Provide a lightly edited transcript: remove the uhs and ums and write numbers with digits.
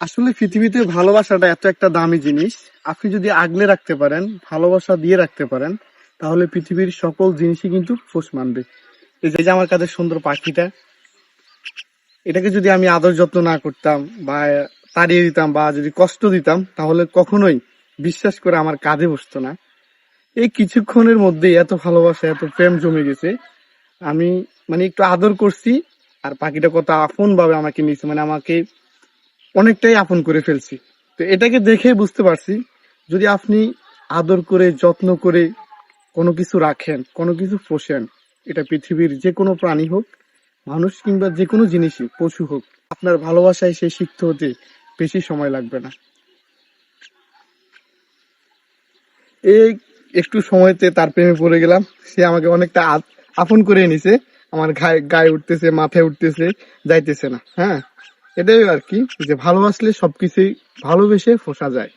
আসলে পৃথিবীতে ভালোবাসাটা এত একটা দামি জিনিস। আপনি যদি আগলে রাখতে পারেন, ভালোবাসা দিয়ে রাখতে পারেন, তাহলে পৃথিবীর সকল জিনিসই কিন্তু পোষ মানবে। এই যে আমার কাছে সুন্দর পাখিটা, এটাকে যদি আমি আদর যত্ন না করতাম বা তাড়িয়ে দিতাম বা যদি কষ্ট দিতাম, তাহলে কখনোই বিশ্বাস করে আমার কাঁধে বসতো না। এই কিছুক্ষণের মধ্যেই এত ভালোবাসা, এত প্রেম জমে গেছে। আমি মানে একটু আদর করছি, আর পাখিটা কত আপন ভাবে আমাকে নিয়েছে, মানে আমাকে অনেকটাই আপন করে ফেলছি। তো এটাকে দেখে বুঝতে পারছি, যদি আপনি আদর করে যত্ন করে কোনো কিছু রাখেন, কোনো কিছু পোষেন, এটা পৃথিবীর যে কোনো প্রাণী হোক, মানুষ কিংবা যে কোনো জিনিসই, পশু হোক, আপনার ভালোবাসায় সে শিখতে হতে বেশি সময় লাগবে না। এই একটু সময়তে তার প্রেমে পড়ে গেলাম। সে আমাকে অনেকটা আপন করে নিছে, আমার গায়ে গায়ে উঠতেছে, মাথায় উঠতেছে, যাইতেছে না। হ্যাঁ, এটাই আর কি, যে ভালোবাসলে সবকিছুই ভালোবেসে পোষা যায়।